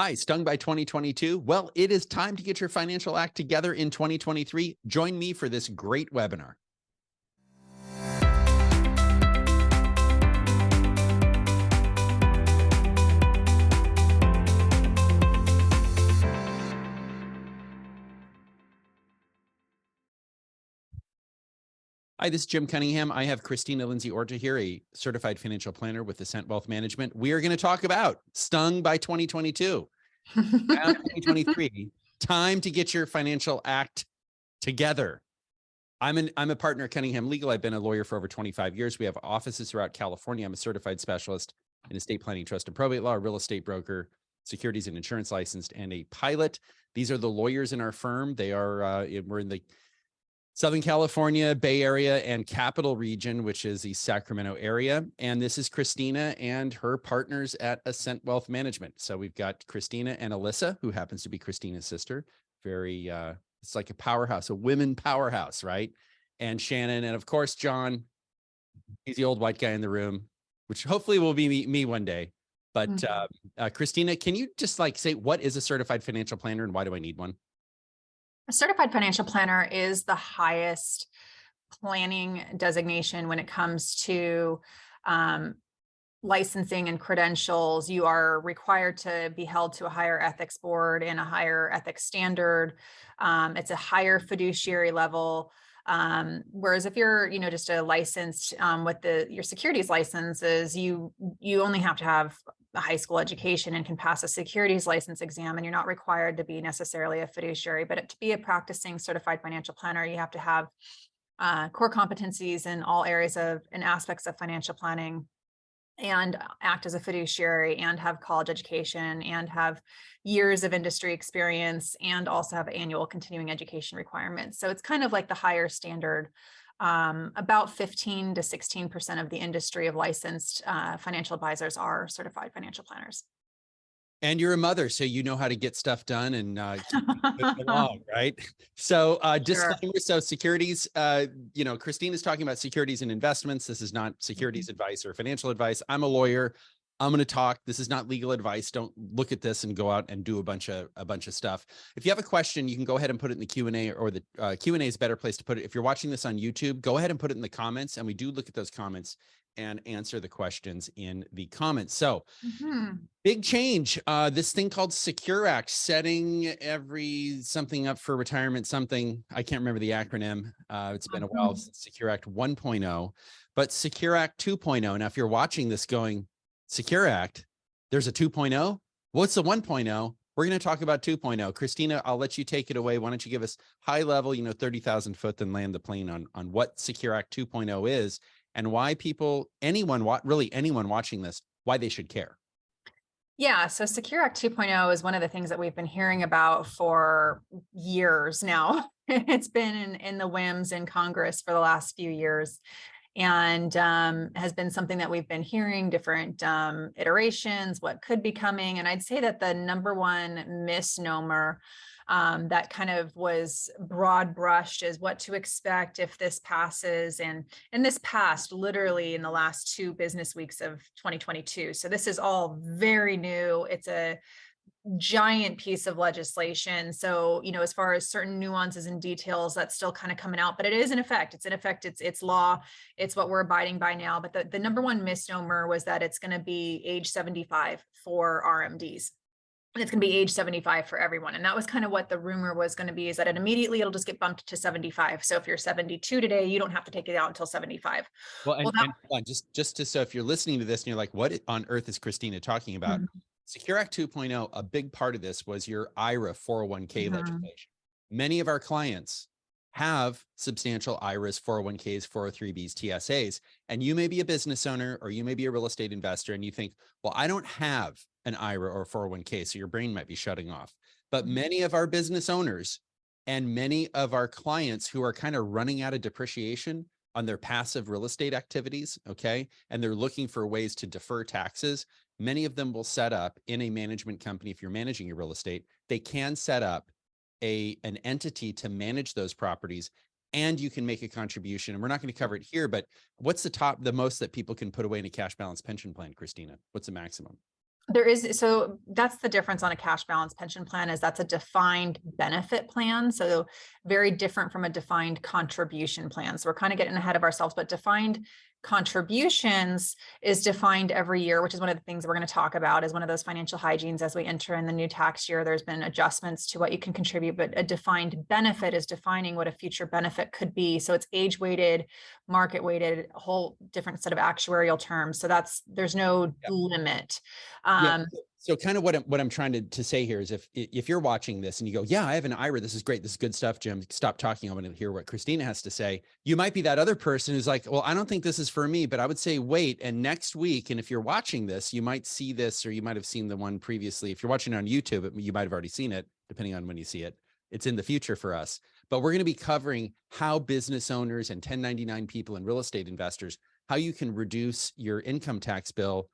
Hi, Stung by 2022. Well, it is time to get your financial act together in 2023. Join me for this great webinar. Hi, this is Jim Cunningham. I have Christina Lindsay Orta here, a certified financial planner with Ascent Wealth Management. We are going to talk about Stung by 2022. Now 2023, time to get your financial act together. I'm a partner at Cunningham Legal. I've been a lawyer for over 25 years. We have offices throughout California. I'm a certified specialist in estate planning, trust, and probate law, a real estate broker, securities and insurance licensed, and a pilot. These are the lawyers in our firm. They are, we're in the Southern California, Bay Area, and Capital Region, which is the Sacramento area. And this is Christina and her partners at Ascent Wealth Management. So we've got Christina and Alyssa, who happens to be Christina's sister. Very, it's like a powerhouse, a women powerhouse, right? And Shannon, and of course, John, he's the old white guy in the room, which hopefully will be me one day. But Christina, can you just say, what is a certified financial planner and why do I need one? A certified financial planner is the highest planning designation when it comes to licensing and credentials. You are required to be held to a higher ethics board and a higher ethics standard. It's a higher fiduciary level. Whereas if you're, just a licensed with your securities licenses, you only have to have a high school education and can pass a securities license exam, and you're not required to be necessarily a fiduciary. But to be a practicing certified financial planner, you have to have core competencies in all areas of and aspects of financial planning, and act as a fiduciary, and have college education, and have years of industry experience, and also have annual continuing education requirements. So it's kind of like the higher standard. About 15 to 16% of the industry of licensed financial advisors are certified financial planners. And you're a mother, so you know how to get stuff done and keep along, right? So disclaimer, so securities, Christina's talking about securities and investments. This is not securities advice or financial advice. I'm a lawyer. I'm going to talk. This is not legal advice. Don't look at this and go out and do a bunch of stuff. If you have a question, you can go ahead and put it in the Q&A, or the Q&A is a better place to put it. If you're watching this on YouTube, go ahead and put it in the comments, and we do look at those comments and answer the questions in the comments. So big change. This thing called Secure Act, setting something up for retirement, something, I can't remember the acronym. It's been a while since Secure Act 1.0, but Secure Act 2.0. Now, if you're watching this going, Secure Act, there's a 2.0. What's the 1.0? We're going to talk about 2.0. Christina, I'll let you take it away. Why don't you give us high level, 30,000 foot, then land the plane on what Secure Act 2.0 is and why anyone watching this, why they should care. Yeah, so Secure Act 2.0 is one of the things that we've been hearing about for years now. It's been in the whims in Congress for the last few years, and has been something that we've been hearing different iterations, what could be coming. And I'd say that the number one misnomer that kind of was broad brushed is what to expect if this passes. And this passed literally in the last 2 business weeks of 2022. So this is all very new. It's a giant piece of legislation. So, as far as certain nuances and details, that's still kind of coming out, but it is in effect. It's in effect. It's law. It's what we're abiding by now. But the number one misnomer was that it's going to be age 75 for RMDs. And it's going to be age 75 for everyone. And that was kind of what the rumor was going to be, is that immediately it'll just get bumped to 75. So if you're 72 today, you don't have to take it out until 75. Well, so if you're listening to this and you're like, what on earth is Christina talking about? Secure Act 2.0, a big part of this was your IRA 401k legislation. Many of our clients have substantial IRAs, 401ks, 403bs, TSAs, and you may be a business owner or you may be a real estate investor and you think, well, I don't have an IRA or 401k, so your brain might be shutting off. But many of our business owners and many of our clients who are kind of running out of depreciation on their passive real estate activities, okay, and they're looking for ways to defer taxes, many of them will set up in a management company. If you're managing your real estate, they can set up an entity to manage those properties, and you can make a contribution. And we're not going to cover it here, but what's the most that people can put away in a cash balance pension plan, Christina? What's the maximum? There is, so that's the difference on a cash balance pension plan, is that's a defined benefit plan. So very different from a defined contribution plan. So we're kind of getting ahead of ourselves, but defined contributions is defined every year, which is one of the things we're going to talk about, is one of those financial hygienes as we enter in the new tax year. There's been adjustments to what you can contribute, but a defined benefit is defining what a future benefit could be. So it's age weighted, market weighted, a whole different set of actuarial terms. So there's no limit. Yeah. So kind of what I'm trying to say here is if you're watching this and you go, yeah, I have an IRA. This is great. This is good stuff, Jim. Stop talking. I want to hear what Christina has to say. You might be that other person who's like, well, I don't think this is for me, but I would say wait. And next week, and if you're watching this, you might see this, or you might have seen the one previously. If you're watching it on YouTube, you might have already seen it, depending on when you see it. It's in the future for us. But we're going to be covering how business owners and 1099 people and real estate investors, how you can reduce your income tax bill,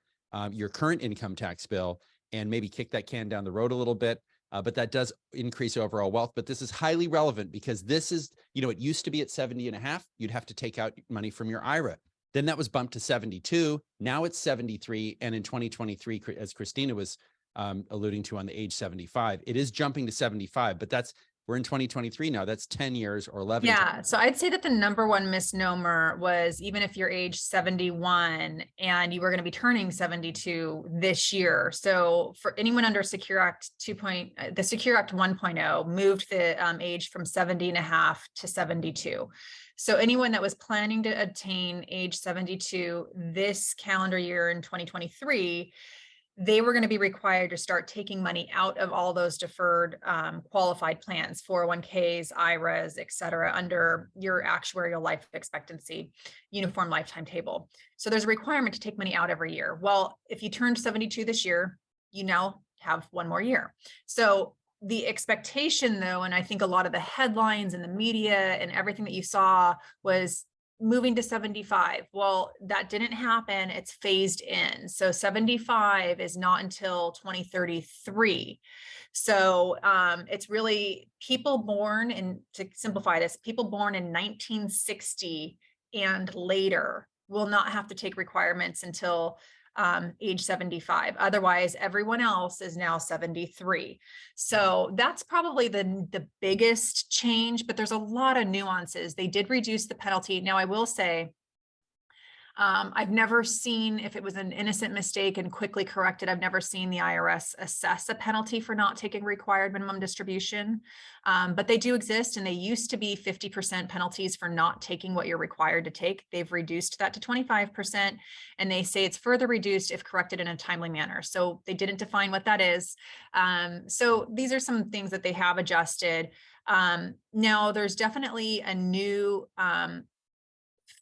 your current income tax bill, and maybe kick that can down the road a little bit. But that does increase overall wealth. But this is highly relevant because this is, it used to be at 70 and a half. You'd have to take out money from your IRA. Then that was bumped to 72. Now it's 73. And in 2023, as Christina was alluding to on the age 75, it is jumping to 75, but we're in 2023 now. That's 10 years or 11. Yeah. So I'd say that the number one misnomer was, even if you're age 71 and you were going to be turning 72 this year. So for anyone under Secure Act 2.0, the Secure Act 1.0 moved the age from 70 and a half to 72. So anyone that was planning to attain age 72 this calendar year in 2023, they were going to be required to start taking money out of all those deferred qualified plans, 401ks, IRAs, et cetera, under your actuarial life expectancy uniform lifetime table. So there's a requirement to take money out every year. Well, if you turned 72 this year, you now have one more year. So the expectation, though, and I think a lot of the headlines and the media and everything that you saw was moving to 75. Well, that didn't happen. It's phased in. So 75 is not until 2033. So it's really people born, and to simplify this, people born in 1960 and later will not have to take requirements until age 75. Otherwise, everyone else is now 73. So that's probably the biggest change, but there's a lot of nuances. They did reduce the penalty. Now, I will say, I've never seen, if it was an innocent mistake and quickly corrected, I've never seen the IRS assess a penalty for not taking required minimum distribution. But they do exist, and they used to be 50% penalties for not taking what you're required to take. They've reduced that to 25%, and they say it's further reduced if corrected in a timely manner. So they didn't define what that is. So these are some things that they have adjusted. Now, there's definitely a new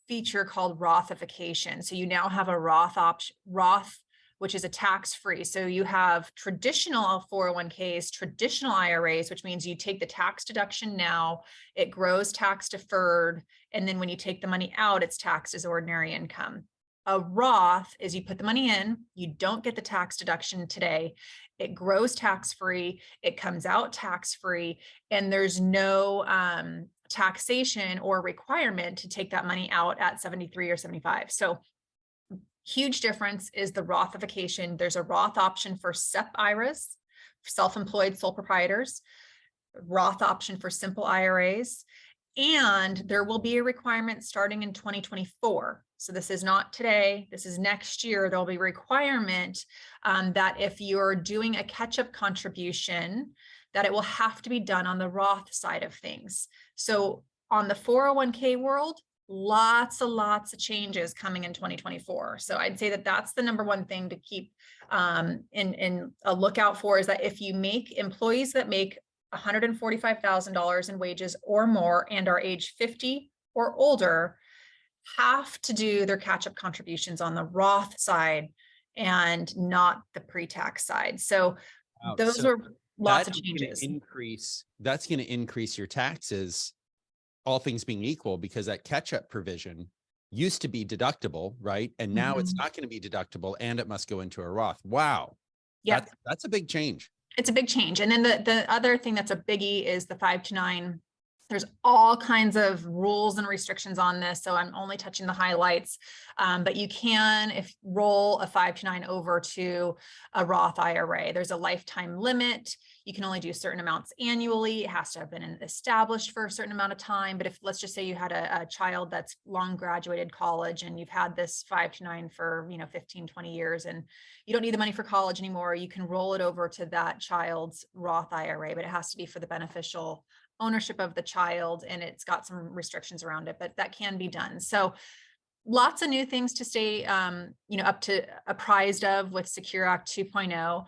feature called Rothification. So you now have a Roth option, which is a tax-free. So you have traditional 401ks, traditional IRAs, which means you take the tax deduction now, it grows tax deferred, and then when you take the money out, it's taxed as ordinary income. A Roth is you put the money in, you don't get the tax deduction today, it grows tax-free, it comes out tax-free, and there's no taxation or requirement to take that money out at 73 or 75. So huge difference is the Rothification. There's a Roth option for SEP IRAs, self-employed sole proprietors, Roth option for simple IRAs, and there will be a requirement starting in 2024. So this is not today, this is next year. There'll be a requirement that if you're doing a catch-up contribution, that it will have to be done on the Roth side of things. So on the 401k world, lots of changes coming in 2024. So I'd say that that's the number one thing to keep in a lookout for, is that if you make employees that make $145,000 in wages or more and are age 50 or older have to do their catch-up contributions on the Roth side and not the pre-tax side. So those are lots of changes. That's going to increase your taxes, all things being equal, because that catch-up provision used to be deductible, right? And now it's not going to be deductible, and it must go into a Roth. Wow. Yeah, that's a big change. It's a big change. And then the other thing that's a biggie is the 529 There's all kinds of rules and restrictions on this, so I'm only touching the highlights. But you can, if roll a 529 over to a Roth IRA, there's a lifetime limit. You can only do certain amounts annually. It has to have been established for a certain amount of time. But if, let's just say you had a child that's long graduated college and you've had this 529 for 15, 20 years, and you don't need the money for college anymore, you can roll it over to that child's Roth IRA, but it has to be for the beneficial ownership of the child, and it's got some restrictions around it, but that can be done. So lots of new things to stay up to apprised of with Secure Act 2.0.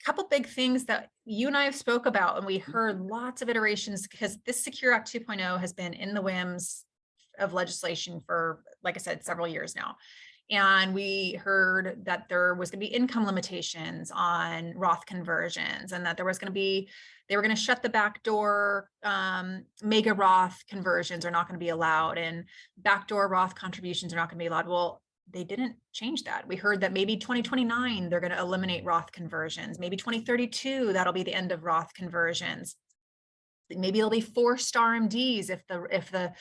Couple big things that you and I have spoke about, and we heard lots of iterations, because this Secure Act 2.0 has been in the whims of legislation for, like I said, several years now. And we heard that there was going to be income limitations on Roth conversions, and that there was going to be, they were going to shut the back door. Mega Roth conversions are not going to be allowed, and backdoor Roth contributions are not going to be allowed. Well, they didn't change that. We heard that maybe 2029, they're going to eliminate Roth conversions. Maybe 2032, that'll be the end of Roth conversions. Maybe it'll be forced RMDs if the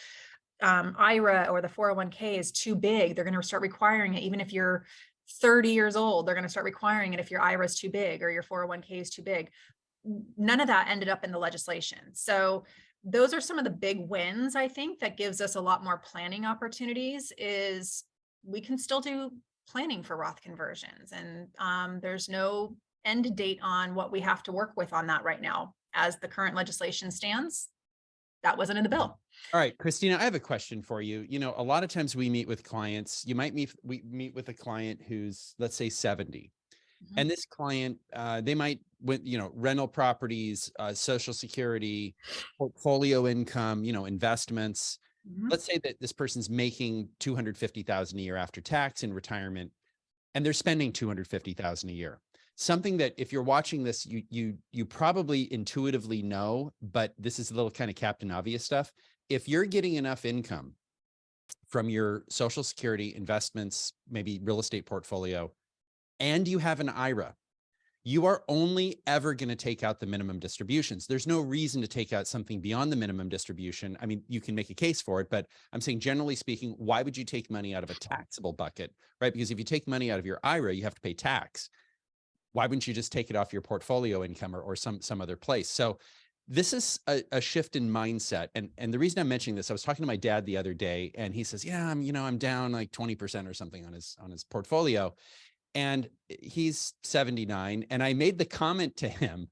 IRA or the 401k is too big. They're going to start requiring it. Even if you're 30 years old, they're going to start requiring it if your IRA is too big or your 401k is too big. None of that ended up in the legislation. So those are some of the big wins, I think, that gives us a lot more planning opportunities. Is we can still do planning for Roth conversions, and there's no end date on what we have to work with on that right now. As the current legislation stands, that wasn't in the bill. All right, Christina, I have a question for you. A lot of times we meet with clients. We meet with a client who's, let's say, 70. Mm-hmm. And this client, they might, rental properties, Social Security, portfolio income, investments. Mm-hmm. Let's say that this person's making $250,000 a year after tax in retirement, and they're spending $250,000 a year. Something that, if you're watching this, you probably intuitively know, but this is a little kind of Captain Obvious stuff. If you're getting enough income from your Social Security investments, maybe real estate portfolio, and you have an IRA, you are only ever going to take out the minimum distributions. There's no reason to take out something beyond the minimum distribution. I mean, you can make a case for it, but I'm saying, generally speaking, why would you take money out of a taxable bucket, right? Because if you take money out of your IRA, you have to pay tax. Why wouldn't you just take it off your portfolio income or some other place? So this is a shift in mindset. And the reason I'm mentioning this, I was talking to my dad the other day, and he says, yeah, I'm down like 20% or something on his portfolio. And he's 79. And I made the comment to him,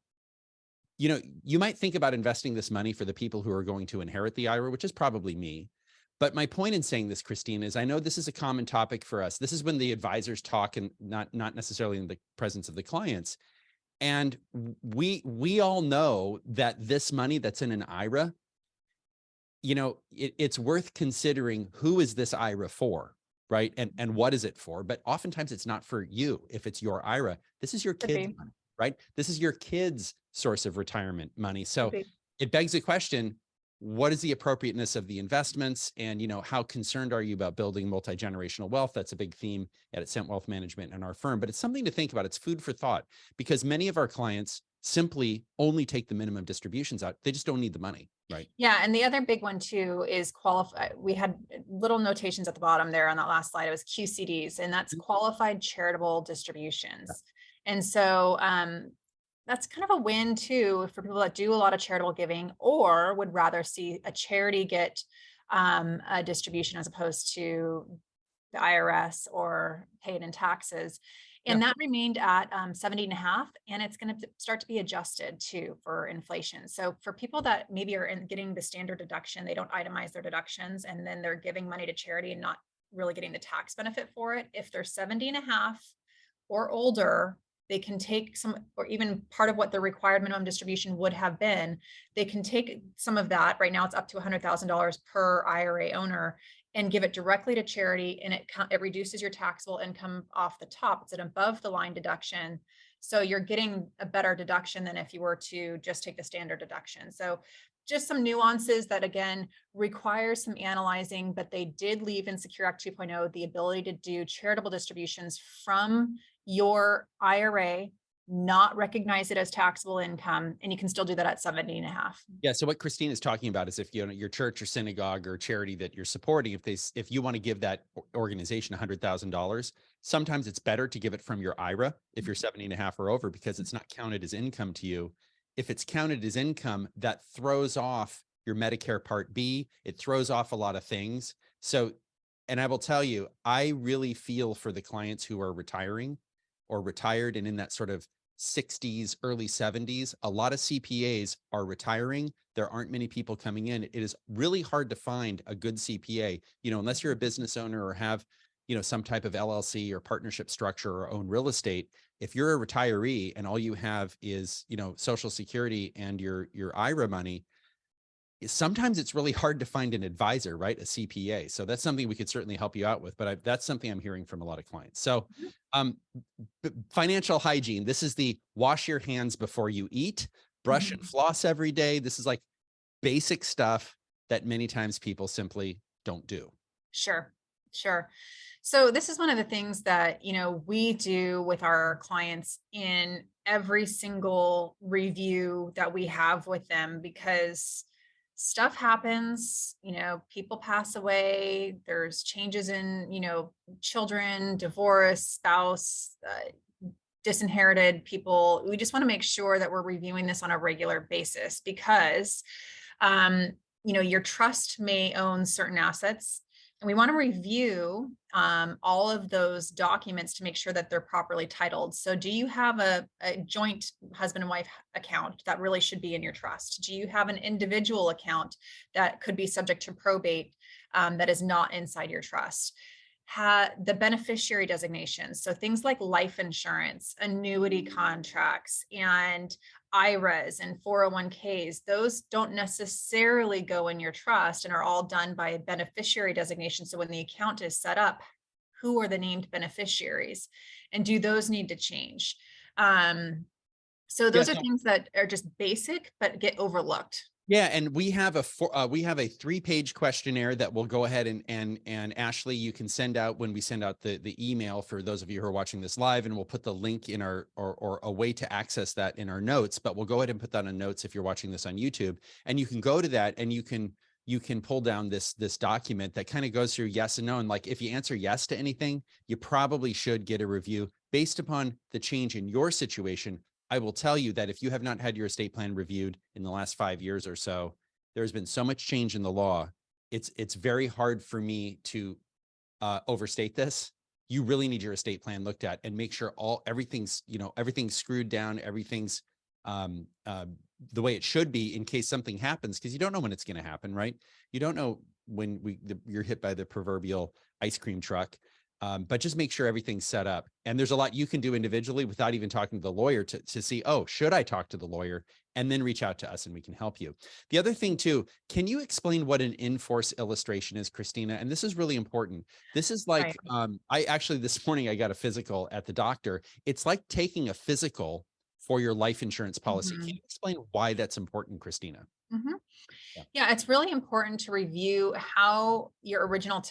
you might think about investing this money for the people who are going to inherit the IRA, which is probably me. But my point in saying this, Christine, is I know this is a common topic for us. This is when the advisors talk, and not necessarily in the presence of the clients. And we all know that this money that's in an IRA, it's worth considering, who is this IRA for, right? And what is it for? But oftentimes it's not for you. If it's your IRA, this is your kid's money, right? This is your kid's source of retirement money. So it begs the question, what is the appropriateness of the investments? And, how concerned are you about building multi-generational wealth? That's a big theme at Ascent Wealth Management and our firm, but it's something to think about. It's food for thought, because many of our clients simply only take the minimum distributions out. They just don't need the money, right? Yeah. And the other big one too is we had little notations at the bottom there on that last slide. It was QCDs, and that's qualified charitable distributions. And so, that's kind of a win too for people that do a lot of charitable giving, or would rather see a charity get a distribution as opposed to the IRS or pay it in taxes. And that remained at 70.5, and it's going to start to be adjusted too for inflation. So for people that maybe are getting the standard deduction, they don't itemize their deductions, and then they're giving money to charity and not really getting the tax benefit for it. If they're 70.5 or older, they can take some, or even part of what the required minimum distribution would have been, they can take some of that. Right now it's up to $100,000 per IRA owner, and give it directly to charity, and it reduces your taxable income off the top. It's an above the line deduction. So you're getting a better deduction than if you were to just take the standard deduction. So just some nuances that, again, require some analyzing, but they did leave in Secure Act 2.0 the ability to do charitable distributions from your IRA not recognize it as taxable income, and you can still do that at 70 and a half. Yeah. So what Christine is talking about is if, you know, your church or synagogue or charity that you're supporting, if you want to give that organization $100,000, sometimes it's better to give it from your IRA if you're 70 and a half or over, because it's not counted as income to you. If it's counted as income, that throws off your Medicare Part B. It throws off a lot of things. So, and I will tell you, I really feel for the clients who are retiring or retired and in that sort of 60s, early 70s. A lot of CPAs are retiring. There aren't many people coming in. It is really hard to find a good CPA, you know, unless you're a business owner or have, you know, some type of LLC or partnership structure or own real estate. If you're a retiree and all you have is, you know, Social Security and your IRA money, sometimes it's really hard to find an advisor, right? A CPA. So that's something we could certainly help you out with, but that's something I'm hearing from a lot of clients. So financial hygiene, this is the wash your hands before you eat, brush and floss every day. This is like basic stuff that many times people simply don't do. Sure. Sure. So this is one of the things that, you know, we do with our clients in every single review that we have with them, because stuff happens, you know, people pass away, there's changes in, you know, children, divorce, spouse, disinherited people. We just want to make sure that we're reviewing this on a regular basis, because, you know, your trust may own certain assets, and we want to review all of those documents to make sure that they're properly titled. So do you have a joint husband and wife account that really should be in your trust? Do you have an individual account that could be subject to probate that is not inside your trust? The beneficiary designations. So things like life insurance, annuity contracts, and IRAs and 401ks, those don't necessarily go in your trust and are all done by a beneficiary designation. So when the account is set up, who are the named beneficiaries, and do those need to change? So those are things that are just basic, but get overlooked. Yeah, and we have a 3-page questionnaire that we'll go ahead and Ashley, you can send out when we send out the email for those of you who are watching this live, and we'll put the link in our or a way to access that in our notes. But we'll go ahead and put that on notes if you're watching this on YouTube, and you can go to that and you can pull down this document that kind of goes through yes and no. And like if you answer yes to anything, you probably should get a review based upon the change in your situation. I will tell you that if you have not had your estate plan reviewed in the last 5 years or so, there's been so much change in the law. It's very hard for me to overstate this. You really need your estate plan looked at and make sure everything's screwed down, everything's the way it should be in case something happens, because you don't know when it's going to happen, right? You don't know when you're hit by the proverbial ice cream truck. But just make sure everything's set up. And there's a lot you can do individually without even talking to the lawyer to see, oh, should I talk to the lawyer? And then reach out to us and we can help you. The other thing too, can you explain what an in-force illustration is, Christina? And this is really important. This is like, I actually, this morning I got a physical at the doctor. It's like taking a physical for your life insurance policy. Can you explain why that's important, Christina? Yeah, it's really important to review how your original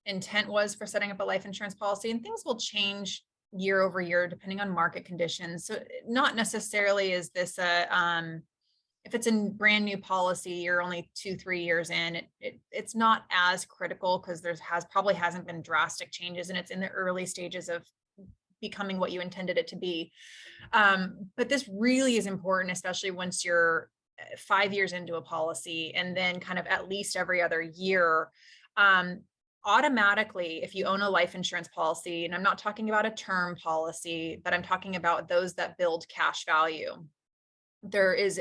intent was for setting up a life insurance policy, and things will change year over year depending on market conditions. So not necessarily is this if it's a brand new policy, you're only 2-3 years in, it's not as critical because probably hasn't been drastic changes and it's in the early stages of becoming what you intended it to be. But this really is important, especially once you're 5 years into a policy, and then kind of at least every other year. Automatically, if you own a life insurance policy, and I'm not talking about a term policy, but I'm talking about those that build cash value, there is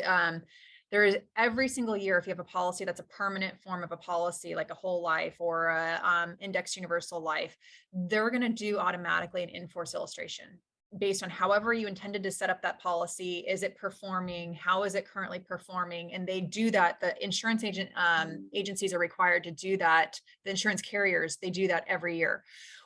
every single year, if you have a policy that's a permanent form of a policy, like a whole life or a index universal life, they're going to do automatically an in-force illustration based on however you intended to set up that policy. Is it performing? How is it currently performing? And they do that. The insurance agencies are required to do that. The insurance carriers, they do that every year.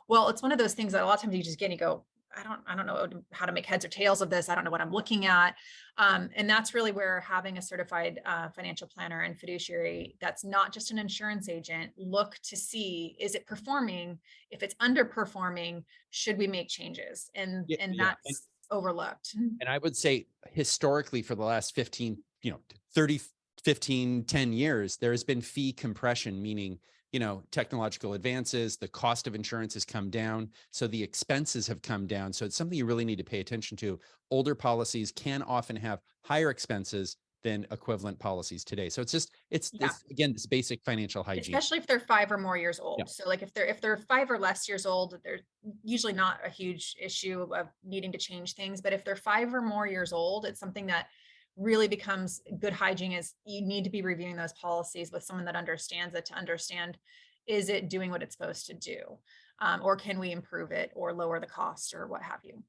Well, it's one of those things that a lot of times you just get and you go, I don't know how to make heads or tails of this. I don't know what I'm looking at. And that's really where having a certified financial planner and fiduciary that's not just an insurance agent look to see, is it performing? If it's underperforming, should we make changes? And that's overlooked. And I would say historically for the last 15, 30, 15, 10 years, there has been fee compression, meaning, technological advances, the cost of insurance has come down. So the expenses have come down. So it's something you really need to pay attention to. Older policies can often have higher expenses than equivalent policies today. So it's again, this basic financial hygiene. Especially if they're 5 or more years old. Yeah. So like if they're 5 or less years old, they're usually not a huge issue of needing to change things. But if they're 5 or more years old, it's something that really becomes good hygiene. Is you need to be reviewing those policies with someone that understands it, to understand, is it doing what it's supposed to do? Or can we improve it or lower the cost or what have you?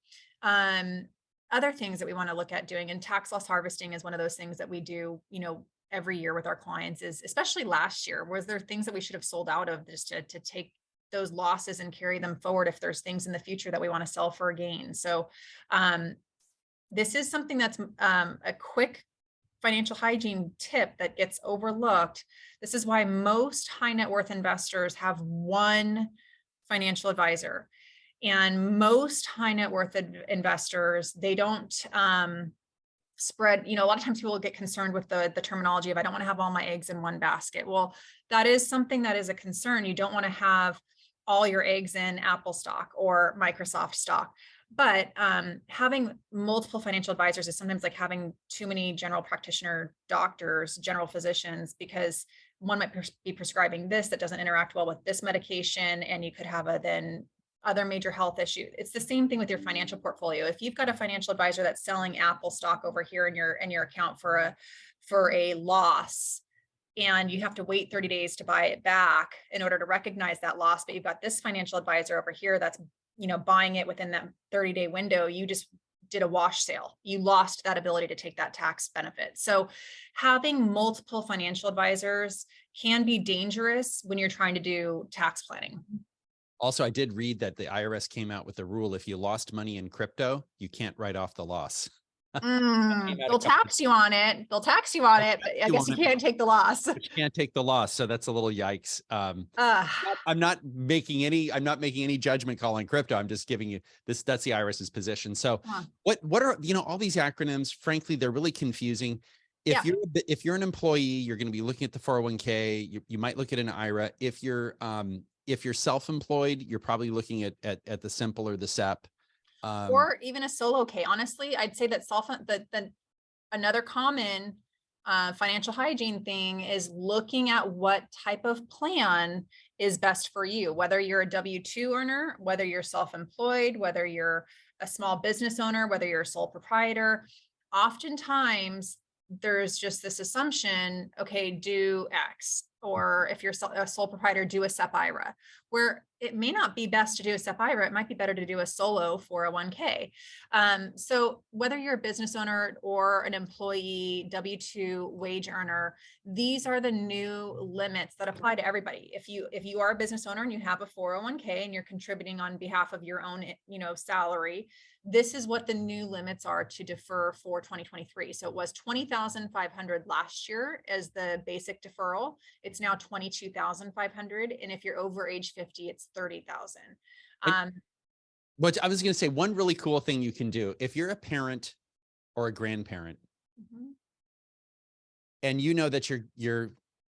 Other things that we want to look at doing, and tax loss harvesting is one of those things that we do, every year with our clients, is especially last year, was there things that we should have sold out of just to take those losses and carry them forward if there's things in the future that we want to sell for a gain. So this is something that's a quick financial hygiene tip that gets overlooked. This is why most high net worth investors have one financial advisor. And most high net worth investors, they don't spread, a lot of times people will get concerned with the terminology of, I don't want to have all my eggs in one basket. Well, that is something that is a concern. You don't want to have all your eggs in Apple stock or Microsoft stock. But having multiple financial advisors is sometimes like having too many general practitioner doctors, general physicians, because one might be prescribing this that doesn't interact well with this medication, and you could have then other major health issue. It's the same thing with your financial portfolio. If you've got a financial advisor that's selling Apple stock over here in your account for a loss, and you have to wait 30 days to buy it back in order to recognize that loss, but you've got this financial advisor over here that's buying it within that 30-day window, you just did a wash sale. You lost that ability to take that tax benefit. So having multiple financial advisors can be dangerous when you're trying to do tax planning. Also, I did read that the IRS came out with a rule: if you lost money in crypto, you can't write off the loss. They'll tax you on it. But I guess you can't take the loss. But you can't take the loss. So that's a little yikes. I'm not making any judgment call on crypto. I'm just giving you this. That's the IRS's position. So what are, all these acronyms? Frankly, they're really confusing. If you're an employee, you're going to be looking at the 401k. You might look at an IRA. If you're self-employed, you're probably looking at the simple or the SEP. Or even a solo K. Honestly, I'd say that another common financial hygiene thing is looking at what type of plan is best for you, whether you're a W-2 earner, whether you're self-employed, whether you're a small business owner, whether you're a sole proprietor. Oftentimes, there's just this assumption, okay, do X. Or if you're a sole proprietor, do a SEP IRA, where it may not be best to do a SEP IRA. It might be better to do a solo 401k. So whether you're a business owner or an employee, W-2 wage earner, these are the new limits that apply to everybody. If you are a business owner and you have a 401k and you're contributing on behalf of your own, salary, this is what the new limits are to defer for 2023. So it was $20,500 last year as the basic deferral. It's now $22,500. And if you're over age 50, it's $30,000. But I was going to say, one really cool thing you can do if you're a parent or a grandparent, and you know that your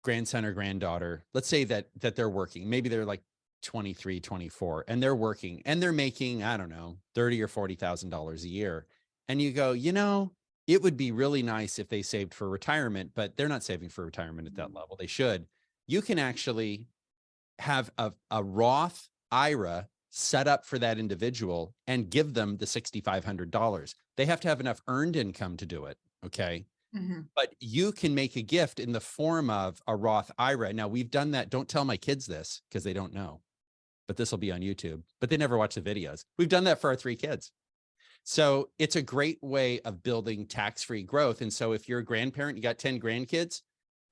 grandson or granddaughter, let's say that they're working, maybe they're like 23, 24, and they're working and they're making, I don't know, $30,000 or $40,000 a year. And you go, it would be really nice if they saved for retirement, but they're not saving for retirement at that level. They should. You can actually have a Roth IRA set up for that individual and give them the $6,500. They have to have enough earned income to do it. Okay. But you can make a gift in the form of a Roth IRA. Now, we've done that. Don't tell my kids this because they don't know, but this will be on YouTube, but they never watch the videos. We've done that for our 3 kids. So it's a great way of building tax-free growth. And so if you're a grandparent, you got 10 grandkids,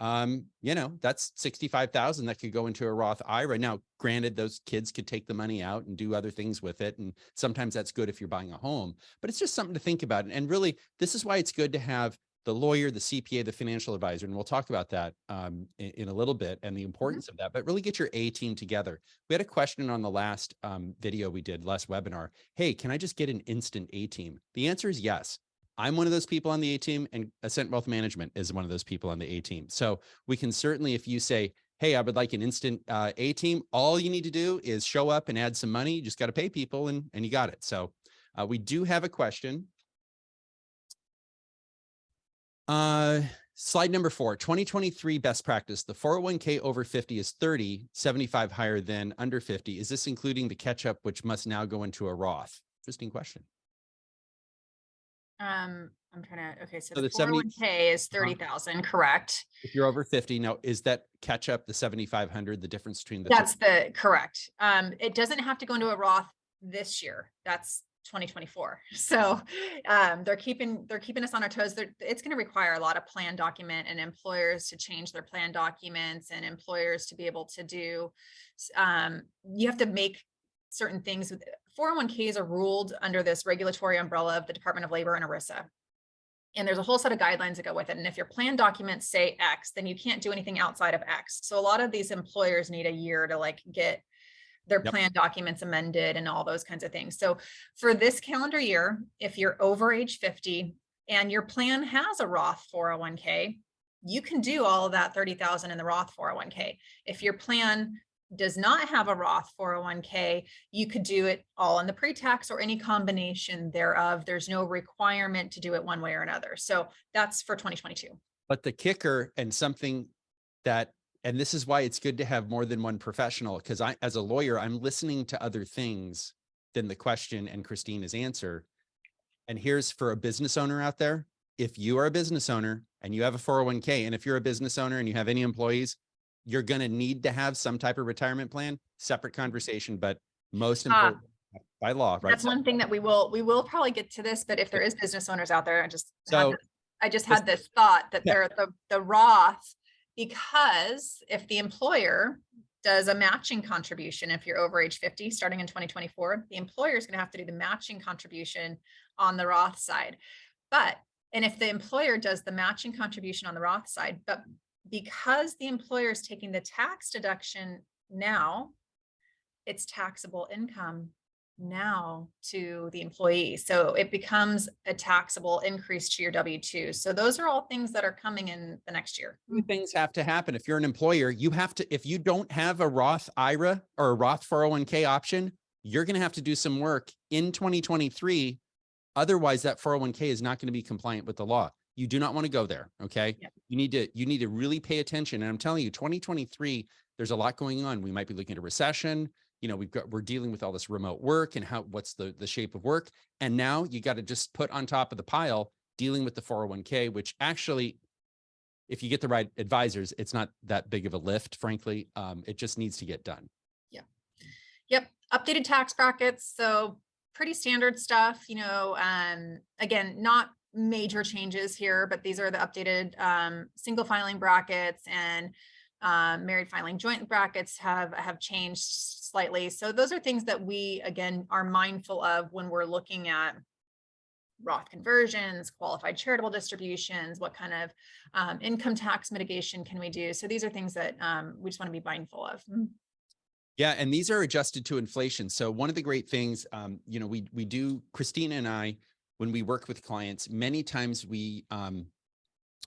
that's $65,000 that could go into a Roth IRA. Now, granted, those kids could take the money out and do other things with it. And sometimes that's good if you're buying a home, but it's just something to think about. And really, this is why it's good to have the lawyer, the CPA, the financial advisor. And we'll talk about that in a little bit and the importance of that, but really get your A team together. We had a question on the last video we did, last webinar. Hey, can I just get an instant A team? The answer is yes. I'm one of those people on the A team, and Ascent Wealth Management is one of those people on the A team. So we can certainly, if you say, hey, I would like an instant A team, all you need to do is show up and add some money. You just got to pay people and you got it. So we do have a question. Slide number 4, 2023 best practice. The 401k over 50 is 30, 75 higher than under 50. Is this including the catch up, which must now go into a Roth? Interesting question. I'm trying to, okay. So So the the 70 401k is 30,000, correct? If you're over 50, now is that catch up the 7,500, the difference between the That's the correct. It doesn't have to go into a Roth this year. That's 2024. So they're keeping us on our toes. It's going to require a lot of plan document and employers to change their plan documents and employers to be able to do. You have to make certain things. 401ks are ruled under this regulatory umbrella of the Department of Labor and ERISA. And there's a whole set of guidelines that go with it. And if your plan documents say X, then you can't do anything outside of X. So a lot of these employers need a year to like get their plan documents amended and all those kinds of things. So for this calendar year, if you're over age 50 and your plan has a Roth 401k, you can do all of that 30,000 in the Roth 401k. If your plan does not have a Roth 401k, you could do it all in the pre-tax or any combination thereof. There's no requirement to do it one way or another. So that's for 2022. But the kicker, and something that, and this is why it's good to have more than one professional, because I, as a lawyer, I'm listening to other things than the question and Christina's answer. And here's for a business owner out there. If you are a business owner and you have a 401k, and if you're a business owner and you have any employees, you're going to need to have some type of retirement plan, separate conversation, but most important by law, right? That's one thing that we will probably get to this, but if there is business owners out there, I just had this thought that they're the Roth, because if the employer does a matching contribution, if you're over age 50, starting in 2024, the employer is going to have to do the matching contribution on the Roth side. And if the employer does the matching contribution on the Roth side, but because the employer is taking the tax deduction now, it's taxable income now to the employee. So it becomes a taxable increase to your W-2. So those are all things that are coming in the next year. Two things have to happen. If you're an employer, you have to, if you don't have a Roth IRA or a Roth 401k option, you're going to have to do some work in 2023. Otherwise, that 401k is not going to be compliant with the law. You do not want to go there. Okay. Yep. You need to really pay attention. And I'm telling you, 2023, there's a lot going on. We might be looking at a recession. You know, we're dealing with all this remote work and what's the shape of work. And now you got to just put on top of the pile dealing with the 401k, which actually, if you get the right advisors, it's not that big of a lift, frankly. It just needs to get done. Yeah. Yep. Updated tax brackets. So pretty standard stuff, you know, again, not major changes here, but these are the updated single filing brackets, and married filing joint brackets have changed slightly. So those are things that we, again, are mindful of when we're looking at Roth conversions, qualified charitable distributions, what kind of income tax mitigation can we do? So these are things that we just want to be mindful of. Yeah, and these are adjusted to inflation. So one of the great things, you know, we do, Christina and I, when we work with clients, many times we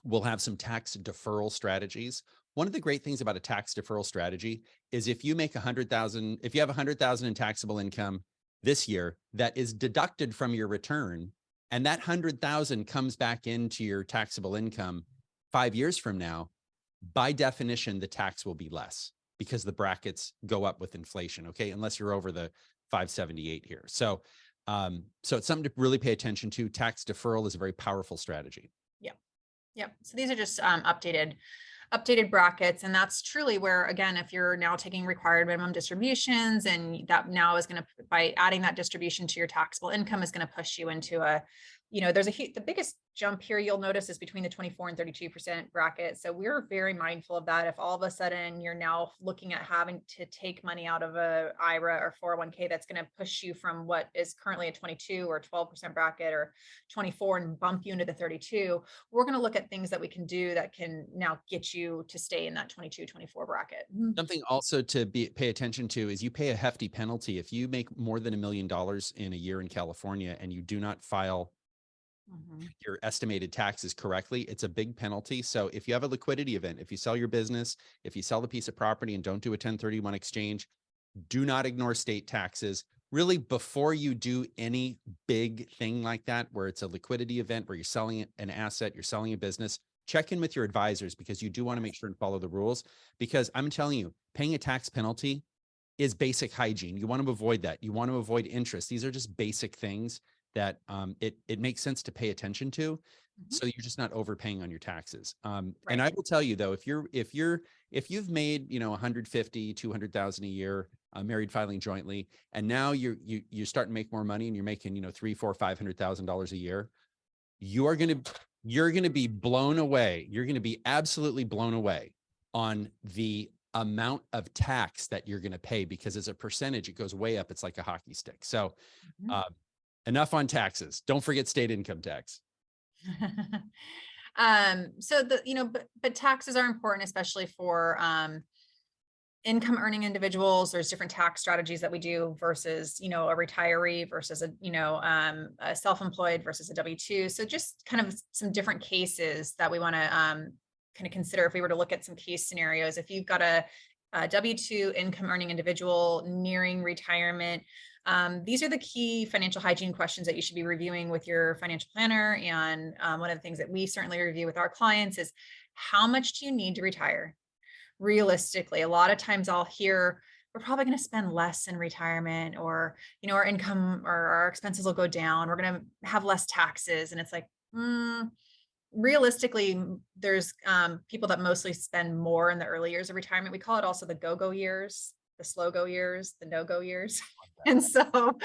will have some tax deferral strategies. One of the great things about a tax deferral strategy is if you make 100,000, if you have 100,000 in taxable income this year, that is deducted from your return, and that 100,000 comes back into your taxable income 5 years from now, by definition, the tax will be less because the brackets go up with inflation. Okay. Unless you're over the 578 here. So it's something to really pay attention to. Tax deferral is a very powerful strategy. Yeah. Yep. So these are just updated brackets. And that's truly where, again, if you're now taking required minimum distributions, and that now is going to, by adding that distribution to your taxable income, is going to push you into there's the biggest jump here you'll notice is between the 24 and 32% bracket. So we're very mindful of that. If all of a sudden you're now looking at having to take money out of a IRA or 401k, that's going to push you from what is currently a 22 or 12% bracket or 24 and bump you into the 32, we're going to look at things that we can do that can now get you to stay in that 22, 24 bracket. Something also to pay attention to is you pay a hefty penalty if you make more than $1 million in a year in California and you do not file your estimated taxes correctly. It's a big penalty. So if you have a liquidity event, if you sell your business, if you sell the piece of property and don't do a 1031 exchange, do not ignore state taxes. Really, before you do any big thing like that, where it's a liquidity event, where you're selling an asset, you're selling a business, check in with your advisors, because you do want to make sure and follow the rules. Because I'm telling you, paying a tax penalty is basic hygiene. You want to avoid that. You want to avoid interest. These are just basic things that it makes sense to pay attention to, so you're just not overpaying on your taxes. And I will tell you though, if you've made, $150,000, $200,000 a year, married filing jointly, and now you start to make more money and you're making, $300,000, $400,000, $500,000 a year, you're going to be blown away. You're going to be absolutely blown away on the amount of tax that you're going to pay, because as a percentage, it goes way up. It's like a hockey stick. So, enough on taxes. Don't forget state income tax. But taxes are important, especially for income earning individuals. There's different tax strategies that we do versus, a retiree versus a self-employed versus a W-2. So just kind of some different cases that we want to kind of consider if we were to look at some case scenarios. If you've got a W-2 income earning individual nearing retirement, these are the key financial hygiene questions that you should be reviewing with your financial planner. And one of the things that we certainly review with our clients is, how much do you need to retire? Realistically, a lot of times I'll hear, we're probably going to spend less in retirement, or, our income or our expenses will go down. We're going to have less taxes. And it's like, realistically, there's people that mostly spend more in the early years of retirement. We call it also the go-go years, the slow go years, the no-go years. And so,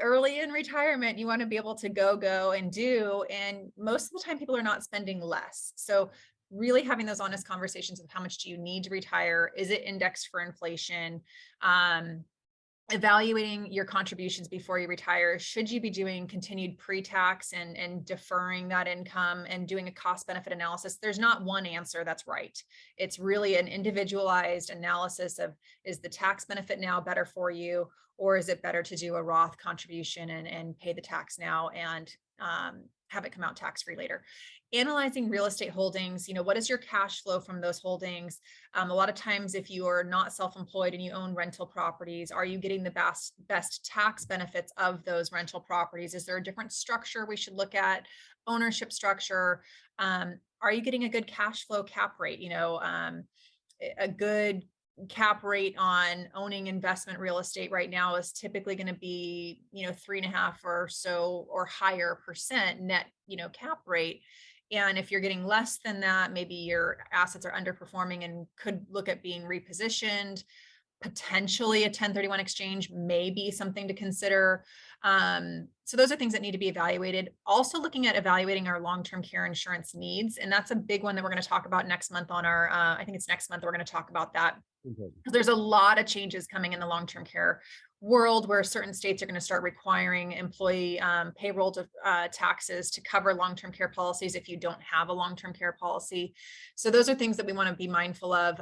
early in retirement, you want to be able to go and do. And most of the time, people are not spending less. So really having those honest conversations of how much do you need to retire? Is it indexed for inflation? Evaluating your contributions before you retire. Should you be doing continued pre-tax and deferring that income and doing a cost benefit analysis? There's not one answer that's right. It's really an individualized analysis of, is the tax benefit now better for you, or is it better to do a Roth contribution and pay the tax now and have it come out tax-free later? Analyzing real estate holdings, what is your cash flow from those holdings? A lot of times, if you are not self-employed and you own rental properties, are you getting the best tax benefits of those rental properties? Is there a different structure we should look at? Ownership structure. Are you getting a good cash flow cap rate? A good cap rate on owning investment real estate right now is typically going to be, 3.5 or so or higher % net, cap rate. And if you're getting less than that, maybe your assets are underperforming and could look at being repositioned. Potentially a 1031 exchange may be something to consider. So those are things that need to be evaluated. Also looking at evaluating our long-term care insurance needs. And that's a big one that we're going to talk about next month on our, I think it's next month, we're going to talk about that. There's a lot of changes coming in the long-term care world, where certain states are going to start requiring employee payroll taxes to cover long-term care policies if you don't have a long-term care policy. So those are things that we want to be mindful of,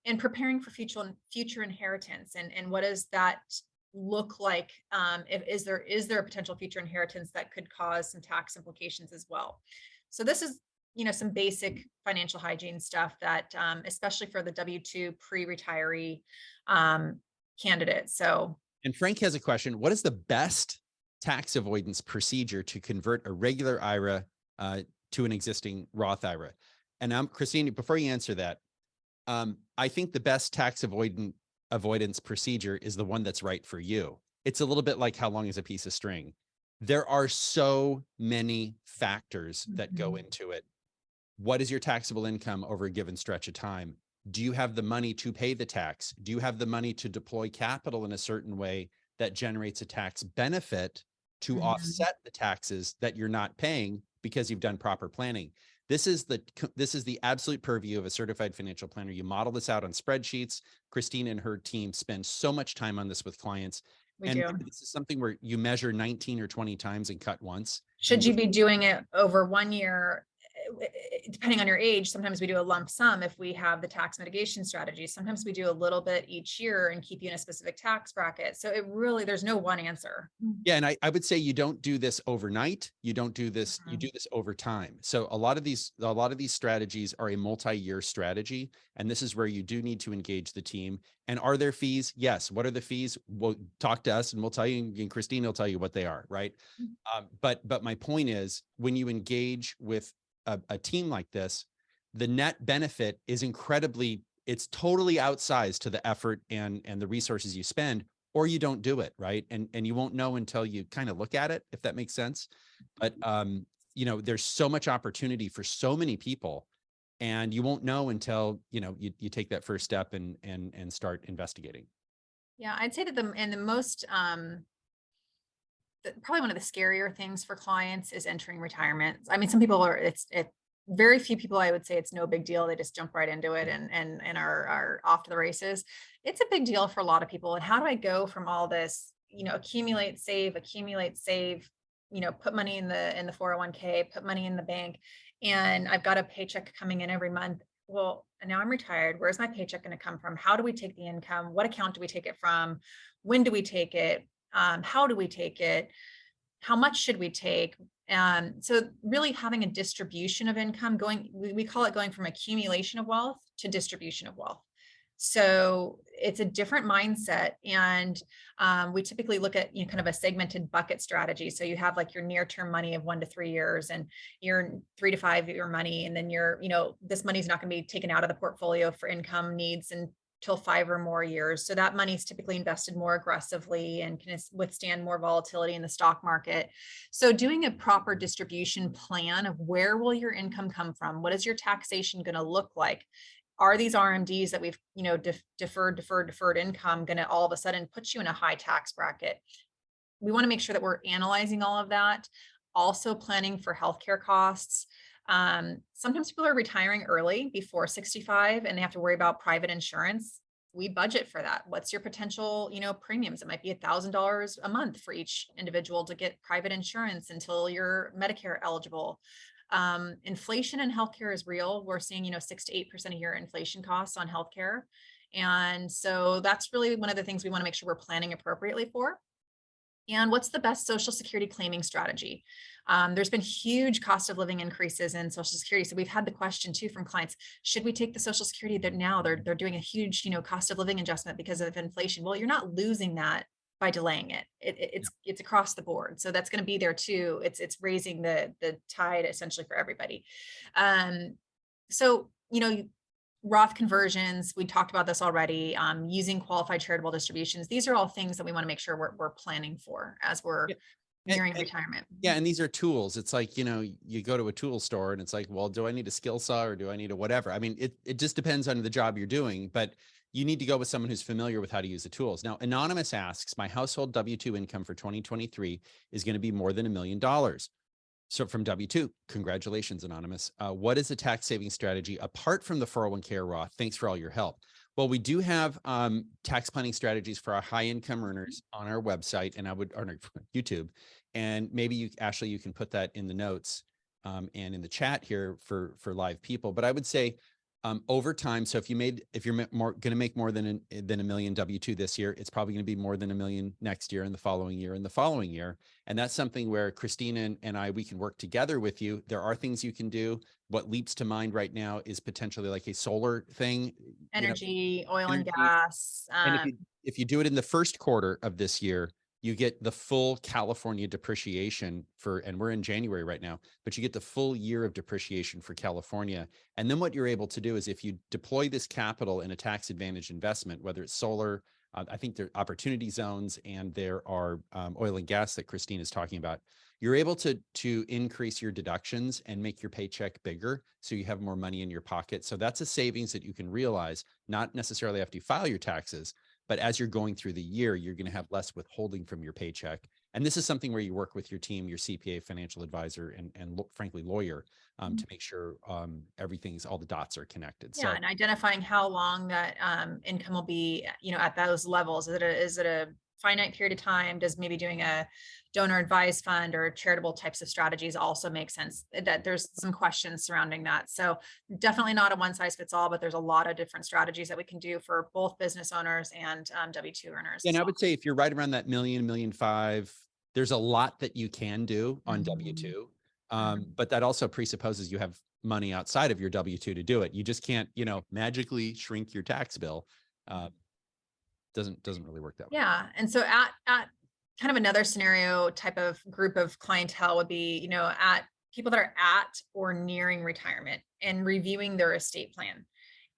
and preparing for future inheritance. And what does that look like? Is there a potential future inheritance that could cause some tax implications as well? So this is, some basic financial hygiene stuff that, especially for the W-2 pre-retiree candidate. So, and Frank has a question. What is the best tax avoidance procedure to convert a regular IRA to an existing Roth IRA? And Christine, before you answer that, I think the best tax avoidance procedure is the one that's right for you. It's a little bit like how long is a piece of string. There are so many factors that go into it. What is your taxable income over a given stretch of time? Do you have the money to pay the tax? Do you have the money to deploy capital in a certain way that generates a tax benefit to offset the taxes that you're not paying because you've done proper planning. This is the absolute purview of a certified financial planner. You model this out on spreadsheets. Christine and her team spend so much time on this with clients. We do. This is something where you measure 19 or 20 times and cut once. Should you be doing it over 1 year, depending on your age? Sometimes we do a lump sum if we have the tax mitigation strategy. Sometimes we do a little bit each year and keep you in a specific tax bracket. So it really, there's no one answer. Yeah. And I would say you don't do this overnight. You don't do this, you do this over time. So a lot of these strategies are a multi-year strategy. And this is where you do need to engage the team. And are there fees? Yes. What are the fees? Well, talk to us and we'll tell you, and Christine will tell you what they are. Right. But my point is, when you engage with a team like this, the net benefit is it's totally outsized to the effort and the resources you spend, or you don't do it, right? And you won't know until you kind of look at it, if that makes sense. But there's so much opportunity for so many people, and you won't know until you take that first step and start investigating. Yeah, I'd say that the most probably one of the scarier things for clients is entering retirement. I mean, some people very few people, I would say it's no big deal. They just jump right into it and are off to the races. It's a big deal for a lot of people. And how do I go from all this, accumulate, save, put money in the 401k, put money in the bank, and I've got a paycheck coming in every month. Well, now I'm retired. Where's my paycheck going to come from? How do we take the income? What account do we take it from? When do we take it? How do we take it? How much should we take? So really having a distribution of income we call it going from accumulation of wealth to distribution of wealth. So it's a different mindset. And we typically look at kind of a segmented bucket strategy. So you have like your near-term money of 1 to 3 years and your 3 to 5 year money. And then this money is not going to be taken out of the portfolio for income needs until 5 or more years. So that money is typically invested more aggressively and can withstand more volatility in the stock market. So doing a proper distribution plan of where will your income come from? What is your taxation going to look like? Are these RMDs that we've, deferred income going to all of a sudden put you in a high tax bracket? We want to make sure that we're analyzing all of that. Also planning for healthcare costs. Sometimes people are retiring early before 65 and they have to worry about private insurance. We budget for that. What's your potential, premiums? It might be $1,000 a month for each individual to get private insurance until you're Medicare eligible. Inflation in healthcare is real. We're seeing, 6 to 8% a year inflation costs on healthcare. And so that's really one of the things we want to make sure we're planning appropriately for. And what's the best Social Security claiming strategy? There's been huge cost of living increases in Social Security. So we've had the question too from clients, should we take the Social Security that now they're doing a huge, cost of living adjustment because of inflation? Well, you're not losing that by delaying it. It's across the board. So that's going to be there too. It's raising the tide essentially for everybody. So, Roth conversions, we talked about this already, using qualified charitable distributions. These are all things that we want to make sure we're planning for as we're nearing retirement. Yeah. And these are tools. It's like, you go to a tool store and it's like, well, do I need a skill saw or do I need a whatever? I mean, it just depends on the job you're doing, but you need to go with someone who's familiar with how to use the tools. Now, Anonymous asks, my household W-2 income for 2023 is going to be more than $1 million. So from W-2, congratulations, Anonymous. What is the tax saving strategy apart from the 401k or Roth? Thanks for all your help. Well, we do have tax planning strategies for our high income earners on our website and on our YouTube. And maybe Ashley, you can put that in the notes and in the chat here for live people. But I would say over time, so if you're going to make more than $1 million W-2 this year, it's probably going to be more than $1 million next year and the following year and the following year. And that's something where Christina and I, we can work together with you. There are things you can do. What leaps to mind right now is potentially like a solar thing. Energy, oil and gas. And if you do it in the first quarter of this year, you get the full California depreciation and we're in January right now, but you get the full year of depreciation for California. And then what you're able to do is if you deploy this capital in a tax advantage investment, whether it's solar, I think there are opportunity zones and there are oil and gas that Christine is talking about. You're able to increase your deductions and make your paycheck bigger so you have more money in your pocket. So that's a savings that you can realize, not necessarily after you file your taxes, but as you're going through the year, you're going to have less withholding from your paycheck. And this is something where you work with your team, your CPA, financial advisor, and frankly, lawyer, to make sure all the dots are connected. Yeah, and identifying how long that income will be, at those levels. Is it a finite period of time? Does maybe doing a donor advised fund or charitable types of strategies also make sense? That there's some questions surrounding that. So definitely not a one size fits all, but there's a lot of different strategies that we can do for both business owners and W-2 earners. And I would say if you're right around that $1.5 million, there's a lot that you can do on W-2. But that also presupposes you have money outside of your W-2 to do it. You just can't, magically shrink your tax bill. Doesn't really work that way. Yeah. And so at kind of another scenario type of group of clientele would be, at people that are at or nearing retirement and reviewing their estate plan.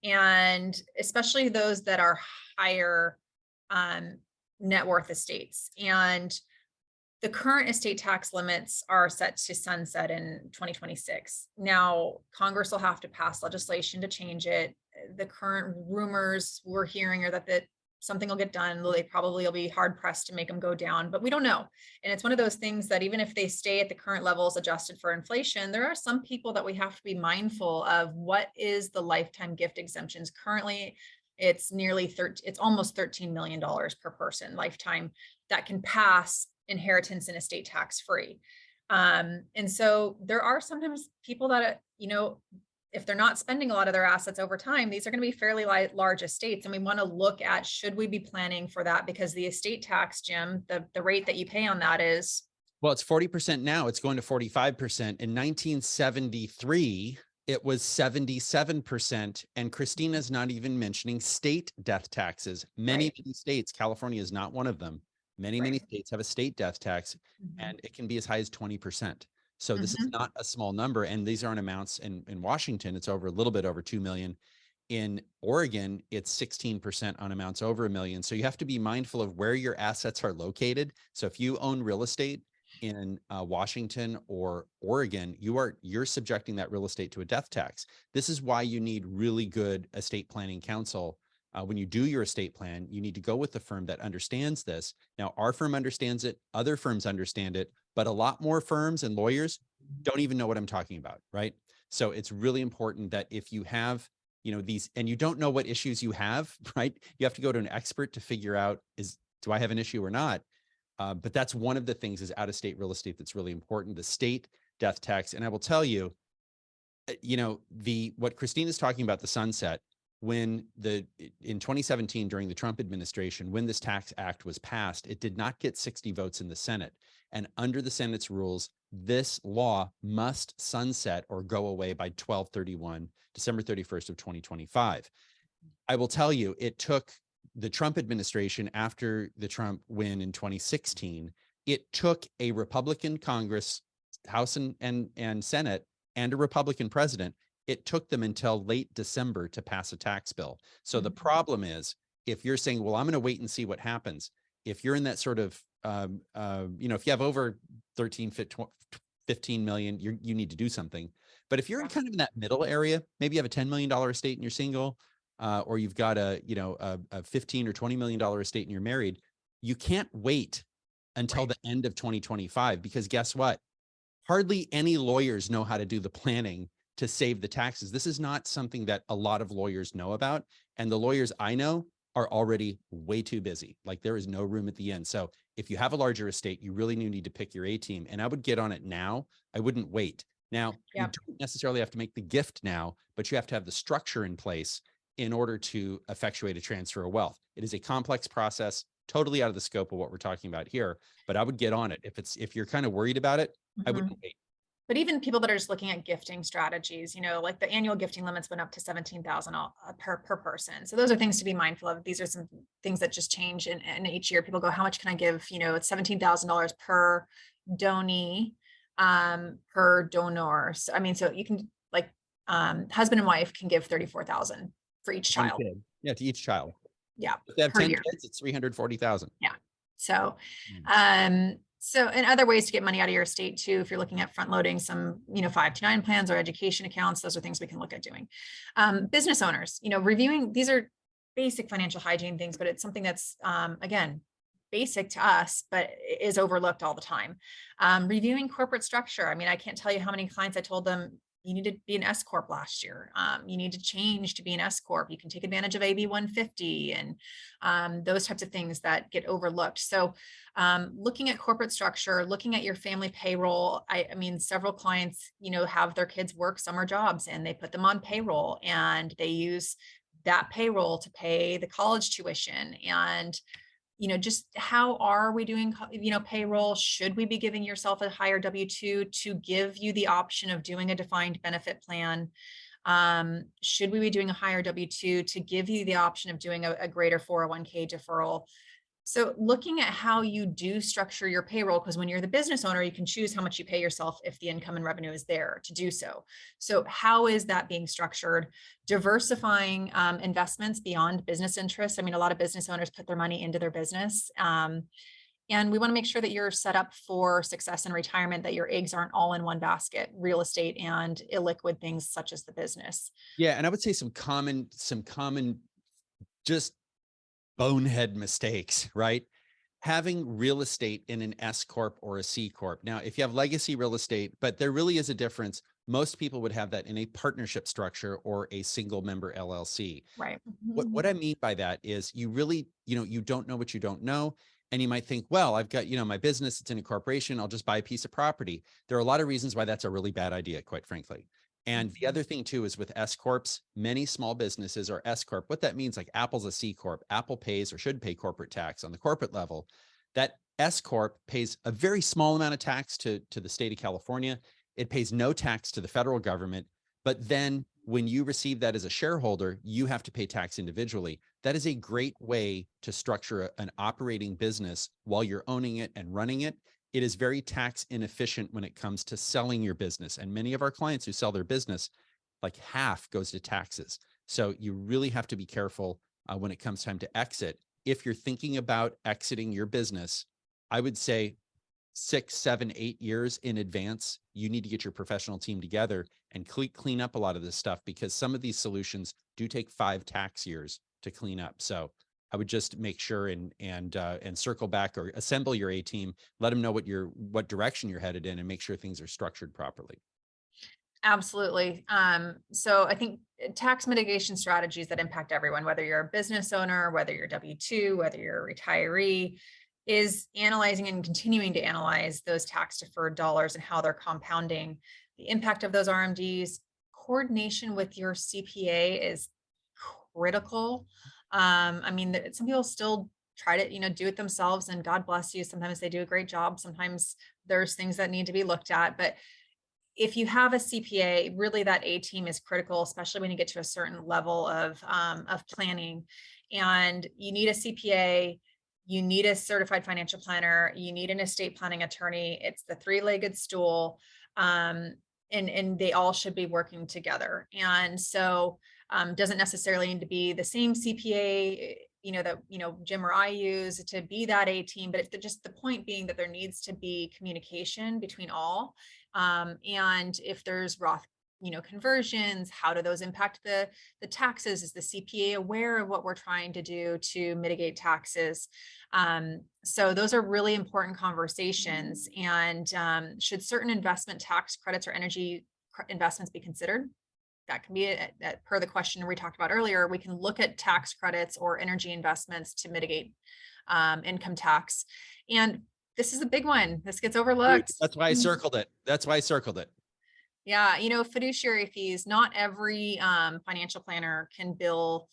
And especially those that are higher net worth estates. And the current estate tax limits are set to sunset in 2026. Now, Congress will have to pass legislation to change it. The current rumors we're hearing are that something will get done. They probably will be hard pressed to make them go down, but we don't know. And it's one of those things that even if they stay at the current levels adjusted for inflation, there are some people that we have to be mindful of. What is the lifetime gift exemptions? Currently, it's it's almost $13 million per person lifetime that can pass inheritance and estate tax free. And so there are sometimes people that, if they're not spending a lot of their assets over time, these are going to be fairly large estates. And we want to look at, should we be planning for that? Because the estate tax, Jim, the rate that you pay on that is, well, it's 40% now. It's going to 45%. In 1973, it was 77%. And Christina's not even mentioning state death taxes. Many states, California is not one of them. Many states have a state death tax, and it can be as high as 20%. So this is not a small number. And these aren't amounts in Washington. It's over a little bit over 2 million. In Oregon, it's 16% on amounts over $1 million. So you have to be mindful of where your assets are located. So if you own real estate in Washington or Oregon, you're subjecting that real estate to a death tax. This is why you need really good estate planning counsel. When you do your estate plan, you need to go with the firm that understands this. Now, our firm understands it. Other firms understand it, but a lot more firms and lawyers don't even know what I'm talking about, right? So it's really important that if you have, these, and you don't know what issues you have, right? You have to go to an expert to figure out, do I have an issue or not? But that's one of the things is out-of-state real estate that's really important, the state death tax. And I will tell you, what Christine is talking about, the sunset, in 2017, during the Trump administration, when this tax act was passed, it did not get 60 votes in the Senate. And under the Senate's rules, this law must sunset or go away by December 31st of 2025. I will tell you, it took the Trump administration, after the Trump win in 2016, it took a Republican Congress, House and Senate, and a Republican president. It took them until late December to pass a tax bill. So the problem is, if you're saying, well, I'm going to wait and see what happens, if you're in that sort of, if you have over 15 million, you need to do something. But if you're in kind of in that middle area, maybe you have a $10 million estate and you're single, or you've got a 15 or $20 million estate and you're married, you can't wait until the end of 2025, because guess what? Hardly any lawyers know how to do the planning to save the taxes. This is not something that a lot of lawyers know about. And the lawyers I know are already way too busy. Like, there is no room at the end. So if you have a larger estate, you really need to pick your A team. And I would get on it now. I wouldn't wait. Now, you don't necessarily have to make the gift now, but you have to have the structure in place in order to effectuate a transfer of wealth. It is a complex process, totally out of the scope of what we're talking about here, but I would get on it. If you're kind of worried about it, I wouldn't wait. But even people that are just looking at gifting strategies, like the annual gifting limits went up to $17,000 per person. So those are things to be mindful of. These are some things that just change in each year. People go, how much can I give? It's $17,000 per donee, per donor. So, so you can, like, husband and wife can give $34,000 for each child. Yeah, to each child. Yeah. If they have 10 kids, it's $340,000. Yeah. So, and other ways to get money out of your estate too, if you're looking at front loading some, 529 plans or education accounts, those are things we can look at doing. Business owners, reviewing, these are basic financial hygiene things, but it's something that's, again, basic to us, but is overlooked all the time. Reviewing corporate structure. I mean, I can't tell you how many clients I told them, you need to be an S Corp last year. You need to change to be an S Corp. You can take advantage of AB 150 and those types of things that get overlooked. So looking at corporate structure, looking at your family payroll. I mean, several clients, have their kids work summer jobs and they put them on payroll and they use that payroll to pay the college tuition. And just how are we doing, payroll? Should we be giving yourself a higher W-2 to give you the option of doing a defined benefit plan? Should we be doing a higher W-2 to give you the option of doing a greater 401k deferral? So looking at how you do structure your payroll, because when you're the business owner, you can choose how much you pay yourself if the income and revenue is there to do so. So how is that being structured? Diversifying investments beyond business interests. I mean, a lot of business owners put their money into their business. And we want to make sure that you're set up for success in retirement, that your eggs aren't all in one basket, real estate and illiquid things such as the business. Yeah. And I would say some common just bonehead mistakes, right? Having real estate in an S Corp or a C Corp. Now, if you have legacy real estate, but there really is a difference. Most people would have that in a partnership structure or a single member LLC. Right. What I mean by that is you really, you don't know what you don't know. And you might think, well, I've got, my business, it's in a corporation. I'll just buy a piece of property. There are a lot of reasons why that's a really bad idea, quite frankly. And the other thing too is with S Corps, many small businesses are S Corp. What that means, like Apple's a C Corp. Apple pays or should pay corporate tax on the corporate level. That S Corp pays a very small amount of tax to the state of California. It pays no tax to the federal government. But then when you receive that as a shareholder, you have to pay tax individually. That is a great way to structure an operating business while you're owning it and running it. It is very tax inefficient when it comes to selling your business. And many of our clients who sell their business, like half goes to taxes. So you really have to be careful when it comes time to exit. If you're thinking about exiting your business, I would say 6, 7, 8 years in advance, you need to get your professional team together and clean up a lot of this stuff, because some of these solutions do take 5 tax years to clean up. So I would just make sure and circle back or assemble your A team, let them know what direction you're headed in, and make sure things are structured properly. Absolutely. So I think tax mitigation strategies that impact everyone, whether you're a business owner, whether you're W-2, whether you're a retiree, is analyzing and continuing to analyze those tax deferred dollars and how they're compounding, the impact of those RMDs. Coordination with your CPA is critical. I mean, some people still try to, do it themselves, and God bless you. Sometimes they do a great job. Sometimes there's things that need to be looked at, but if you have a CPA, really that A team is critical, especially when you get to a certain level of planning. And you need a CPA, you need a certified financial planner, you need an estate planning attorney. It's the 3-legged stool, and they all should be working together. And so doesn't necessarily need to be the same CPA, that, Jim or I use to be that A team, but just the point being that there needs to be communication between all. And if there's Roth, conversions, how do those impact the taxes? Is the CPA aware of what we're trying to do to mitigate taxes? So those are really important conversations. And should certain investment tax credits or energy investments be considered? That can be per the question we talked about earlier. We can look at tax credits or energy investments to mitigate income tax. And this is a big one. This gets overlooked. That's why I circled it. Yeah. Fiduciary fees. Not every financial planner can bill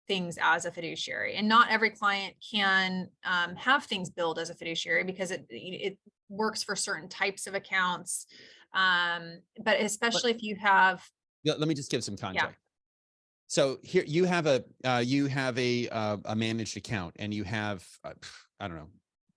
things as a fiduciary, and not every client can have things billed as a fiduciary, because it works for certain types of accounts. But especially if you have. Let me just give some context. Yeah. So here you have a managed account, and you have, I don't know,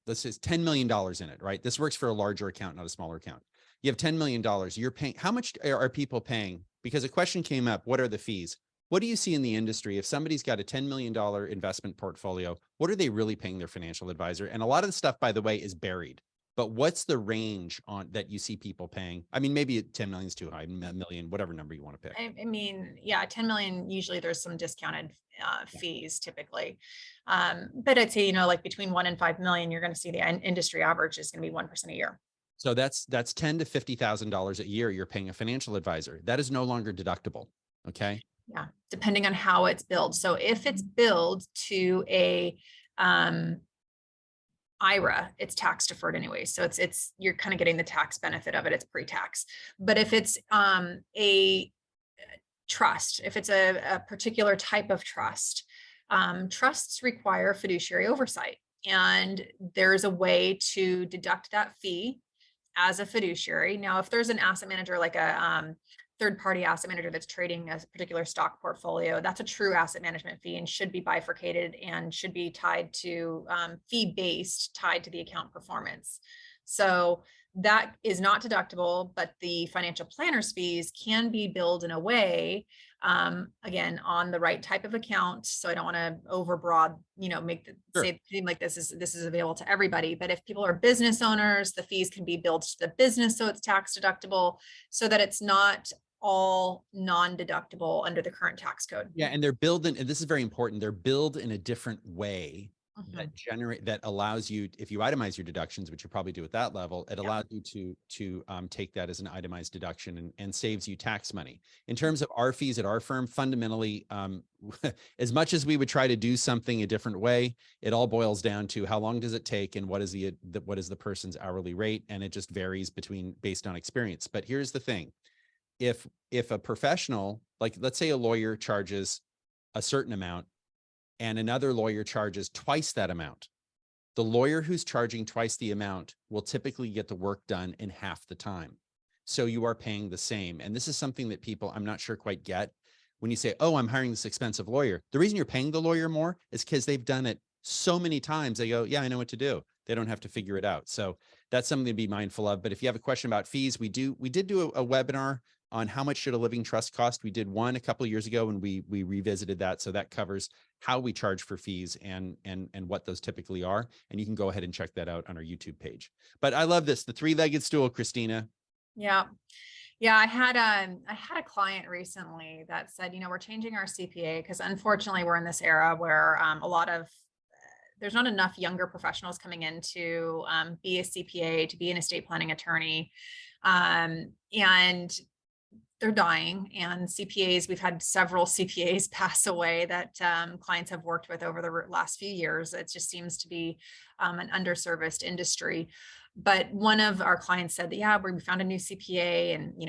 this is $10 million in it, right? This works for a larger account, not a smaller account. You have $10 million. You're paying, how much are people paying? Because a question came up, what are the fees? What do you see in the industry? If somebody's got a $10 million investment portfolio, what are they really paying their financial advisor? And a lot of the stuff, by the way, is buried. but what's the range on that you see people paying? I mean, maybe 10 million is too high, a million, whatever number you want to pick. I mean, yeah, 10 million, usually there's some discounted fees typically. But I'd say, like between 1 and 5 million, you're going to see the industry average is going to be 1% a year. So that's $10,000 to $50,000 a year you're paying a financial advisor. That is no longer deductible. Okay. Yeah, depending on how it's billed. So if it's billed to a IRA, it's tax deferred anyway. So it's you're kind of getting the tax benefit of it. It's pre-tax. But if it's a trust, if it's a particular type of trust, trusts require fiduciary oversight. And there's a way to deduct that fee as a fiduciary. Now, if there's an asset manager, like a third-party asset manager that's trading a particular stock portfolio, that's a true asset management fee and should be bifurcated and should be tied to fee-based, tied to the account performance. So that is not deductible, but the financial planner's fees can be billed in a way, again, on the right type of account. So I don't want to overbroad, make say seem like this is available to everybody. But if people are business owners, the fees can be billed to the business, so it's tax deductible, so that it's not all non-deductible under the current tax code. Yeah, and they're billed in, and this is very important, they're billed in a different way that allows you, if you itemize your deductions, which you probably do at that level, it allows you to take that as an itemized deduction and saves you tax money. In terms of our fees at our firm, fundamentally, as much as we would try to do something a different way, it all boils down to how long does it take and what is the person's hourly rate, and it just varies based on experience. But here's the thing. If a professional, like let's say a lawyer charges a certain amount and another lawyer charges twice that amount, the lawyer who's charging twice the amount will typically get the work done in half the time. So you are paying the same. And this is something that people, I'm not sure, quite get. When you say, oh, I'm hiring this expensive lawyer, the reason you're paying the lawyer more is because they've done it so many times. They go, yeah, I know what to do. They don't have to figure it out. So that's something to be mindful of. But if you have a question about fees, we did do a webinar on how much should a living trust cost. We did one a couple of years ago, and we revisited that. So that covers how we charge for fees and what those typically are. And you can go ahead and check that out on our YouTube page. But I love this, the three-legged stool, Christina. Yeah. Yeah, I had a client recently that said, we're changing our CPA because unfortunately we're in this era where there's not enough younger professionals coming in to be a CPA, to be an estate planning attorney, and they're dying. And CPAs, we've had several CPAs pass away that clients have worked with over the last few years. It just seems to be an underserviced industry. But one of our clients said that, yeah, we found a new CPA, and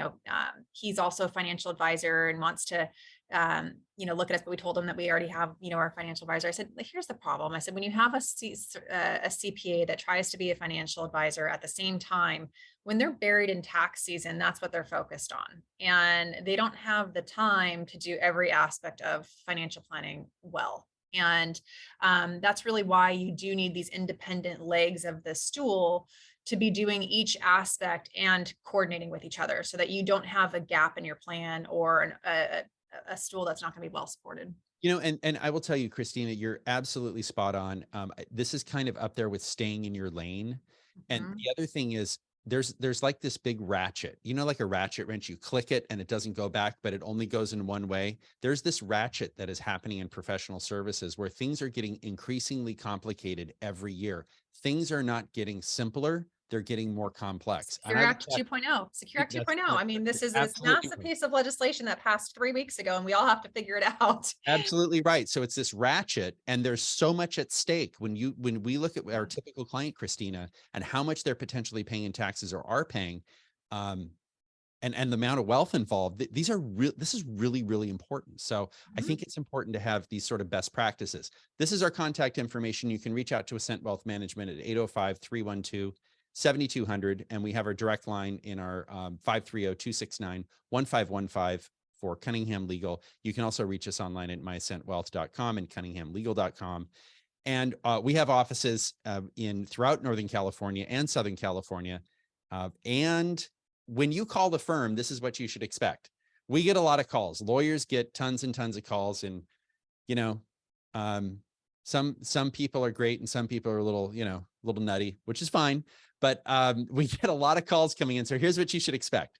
he's also a financial advisor and wants to look at us, but we told him that we already have, our financial advisor. I said, here's the problem. I said, when you have a CPA that tries to be a financial advisor at the same time, when they're buried in tax season, that's what they're focused on. And they don't have the time to do every aspect of financial planning well. And that's really why you do need these independent legs of the stool to be doing each aspect and coordinating with each other, so that you don't have a gap in your plan or a stool that's not going to be well supported. And I will tell you, Christina, you're absolutely spot on. This is kind of up there with staying in your lane. And the other thing is, there's like this big ratchet, like a ratchet wrench, you click it and it doesn't go back, but it only goes in one way. There's this ratchet that is happening in professional services where things are getting increasingly complicated every year. Things are not getting simpler. They're getting more complex. Secure Act 2.0. Secure Act 2.0. I mean, this is this massive piece of legislation that passed 3 weeks ago, and we all have to figure it out. Absolutely right. So it's this ratchet, and there's so much at stake when we look at our typical client, Christina, and how much they're potentially paying in taxes or are paying, and the amount of wealth involved. This is really, really important. So I think it's important to have these sort of best practices. This is our contact information. You can reach out to Ascent Wealth Management at 805-312-7200, and we have our direct line in our 530-269-1515 for Cunningham Legal. You can also reach us online at myascentwealth.com and cunninghamlegal.com. And we have offices throughout Northern California and Southern California. And when you call the firm, this is what you should expect. We get a lot of calls. Lawyers get tons and tons of calls, and Some people are great and some people are a little, a little nutty, which is fine. But we get a lot of calls coming in. So here's what you should expect.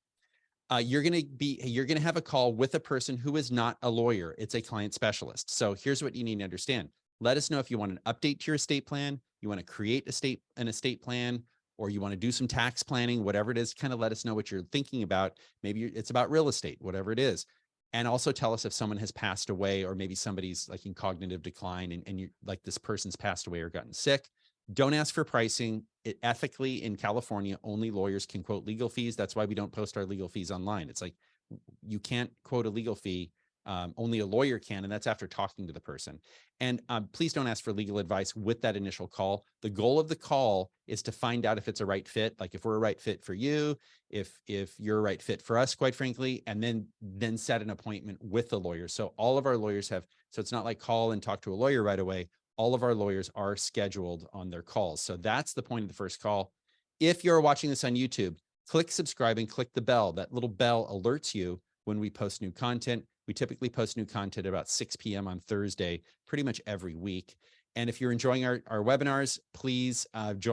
You're going to have a call with a person who is not a lawyer. It's a client specialist. So here's what you need to understand. Let us know if you want an update to your estate plan, you want to create an estate plan, or you want to do some tax planning, whatever it is, kind of let us know what you're thinking about. Maybe it's about real estate, whatever it is. And also tell us if someone has passed away, or maybe somebody's like in cognitive decline and you like this person's passed away or gotten sick. Don't ask for pricing. Ethically in California, only lawyers can quote legal fees. That's why we don't post our legal fees online. It's like, you can't quote a legal fee. Only a lawyer can, and that's after talking to the person. And please don't ask for legal advice with that initial call. The goal of the call is to find out if it's a right fit, like if we're a right fit for you, if you're a right fit for us, quite frankly, and then set an appointment with the lawyer. So all of our lawyers have, so it's not like call and talk to a lawyer right away. All of our lawyers are scheduled on their calls. So that's the point of the first call. If you're watching this on YouTube, click subscribe and click the bell. That little bell alerts you when we post new content. We typically post new content about 6 p.m. on Thursday, pretty much every week. And if you're enjoying our webinars, please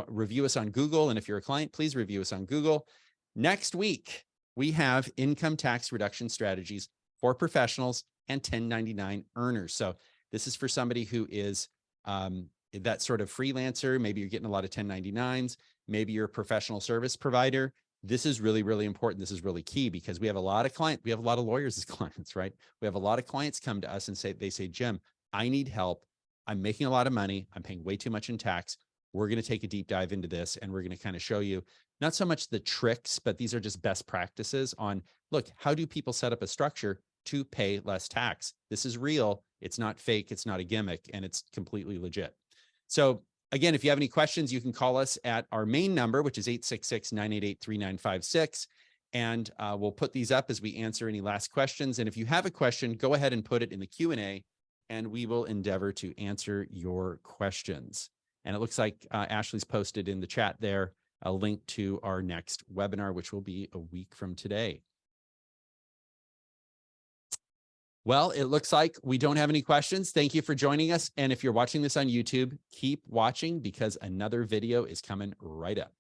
review us on Google. And if you're a client, please review us on Google. Next week, we have income tax reduction strategies for professionals and 1099 earners. So this is for somebody who is that sort of freelancer. Maybe you're getting a lot of 1099s. Maybe you're a professional service provider. This is really, really important. This is really key because we have a lot of we have a lot of lawyers as clients, right? We have a lot of clients come to us and they say, Jim, I need help. I'm making a lot of money. I'm paying way too much in tax. We're going to take a deep dive into this and we're going to kind of show you not so much the tricks, but these are just best practices on, look, how do people set up a structure to pay less tax? This is real. It's not fake. It's not a gimmick, and it's completely legit. So again, if you have any questions, you can call us at our main number, which is 866-988-3956. And we'll put these up as we answer any last questions. And if you have a question, go ahead and put it in the Q&A and we will endeavor to answer your questions. And it looks like Ashley's posted in the chat there a link to our next webinar, which will be a week from today. Well, it looks like we don't have any questions. Thank you for joining us. And if you're watching this on YouTube, keep watching because another video is coming right up.